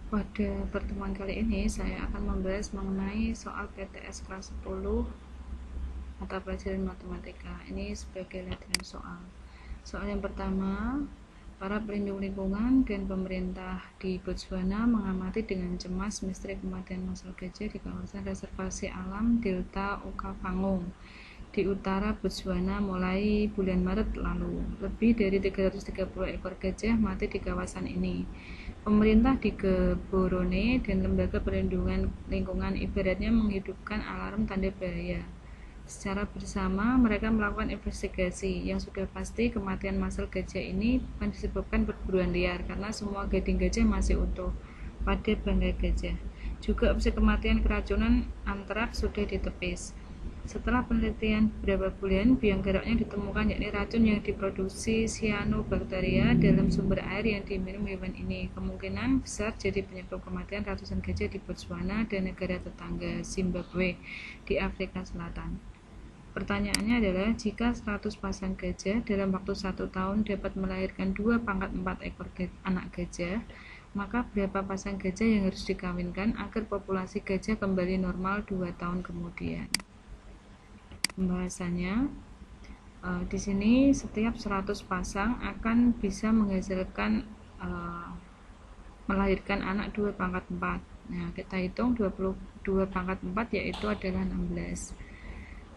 Pada pertemuan kali ini saya akan membahas mengenai soal PTS kelas 10 mata pelajaran matematika. Ini sebagai latihan soal. Soal yang pertama, para pelindung lingkungan dan pemerintah di Botswana mengamati dengan cemas misteri kematian massal gajah di kawasan reservasi alam Delta Okavango di utara Botswana mulai bulan Maret lalu. Lebih dari 330 ekor gajah mati di kawasan ini. Pemerintah di Gaborone dan Lembaga Perlindungan Lingkungan ibaratnya menghidupkan alarm tanda bahaya. Secara bersama mereka melakukan investigasi. Yang sudah pasti kematian massal gajah ini bukan disebabkan perburuan liar karena semua gading gajah masih utuh pada bangkai gajah. Juga opsi kematian keracunan antraks sudah ditepis. Setelah penelitian beberapa bulan, biang geraknya ditemukan, yakni racun yang diproduksi cyanobacteria dalam sumber air yang diminum hewan ini. Kemungkinan besar jadi penyebab kematian ratusan gajah di Botswana dan negara tetangga Zimbabwe di Afrika Selatan. Pertanyaannya adalah, jika 100 pasang gajah dalam waktu 1 tahun dapat melahirkan 2/4 ekor anak gajah, maka berapa pasang gajah yang harus dikawinkan agar populasi gajah kembali normal 2 tahun kemudian? Pembahasannya, di sini setiap 100 pasang akan bisa menghasilkan melahirkan anak 2/4. Nah, kita hitung 22/4 yaitu adalah 16.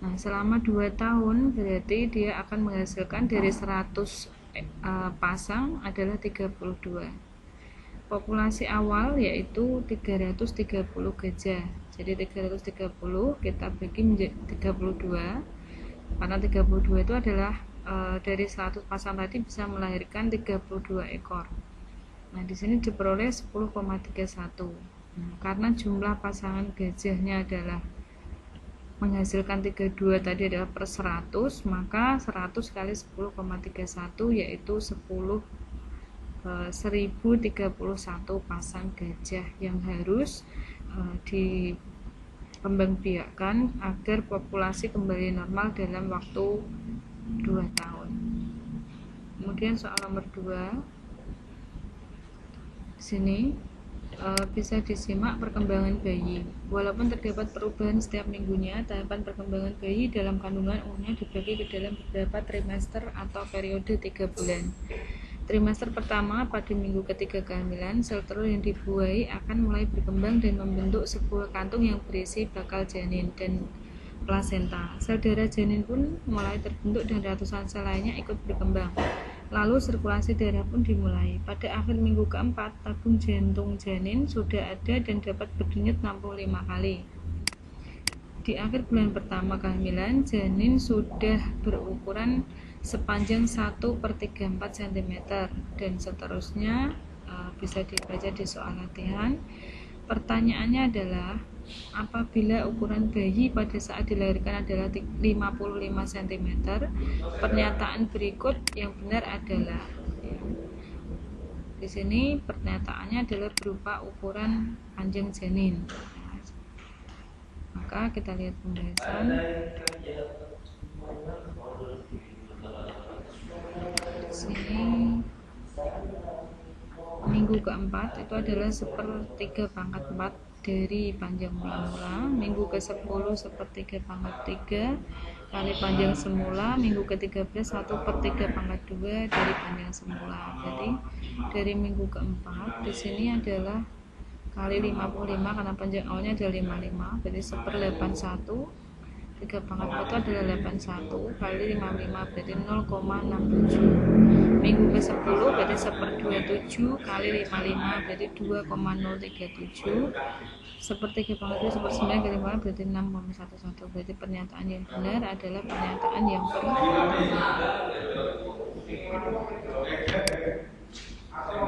Nah, selama 2 tahun berarti dia akan menghasilkan dari 100 pasang adalah 32. Populasi awal yaitu 330 gajah. Jadi 330 kita bagi menjadi 32, karena 32 itu adalah dari 100 pasang tadi bisa melahirkan 32 ekor. Nah, di sini diperoleh 10,31. Nah, karena jumlah pasangan gajahnya adalah menghasilkan 32 tadi adalah per 100, maka 100 kali 10,31 yaitu 1031 pasang gajah yang harus dikembangbiakkan agar populasi kembali normal dalam waktu 2 tahun. Kemudian soal nomor 2, sini bisa disimak perkembangan bayi. Walaupun terdapat perubahan setiap minggunya, tahapan perkembangan bayi dalam kandungan umumnya dibagi ke dalam beberapa trimester atau periode 3 bulan. Trimester pertama, pada minggu ketiga kehamilan, sel telur yang dibuahi akan mulai berkembang dan membentuk sebuah kantung yang berisi bakal janin dan plasenta. Sel darah janin pun mulai terbentuk dan ratusan sel lainnya ikut berkembang. Lalu sirkulasi darah pun dimulai. Pada akhir minggu keempat, tabung jantung janin sudah ada dan dapat berdenyut 65 kali. Di akhir bulan pertama kehamilan, janin sudah berukuran sepanjang 1/34 cm dan seterusnya. Bisa dibaca di soal latihan. Pertanyaannya adalah, apabila ukuran bayi pada saat dilahirkan adalah 55 cm, pernyataan berikut yang benar adalah, di sini pernyataannya adalah berupa ukuran panjang janin. Maka kita lihat pembahasan. Sini minggu keempat itu adalah 1/3/4 dari panjang mula. Minggu ke-10 1/3/3 kali panjang semula. Minggu ke-13 1/3/2 dari panjang semula. Jadi dari minggu keempat di sini adalah kali 55 karena panjang awalnya adalah 55, berarti 1/81. 3/4 itu adalah 81 kali 55 berarti 0,67. Minggu ke-10 berarti 1/27 kali 55 berarti 2,037. 1/3/2 1/9 kali 5 berarti 6,11. Berarti pernyataan yang benar adalah pernyataan yang pertama.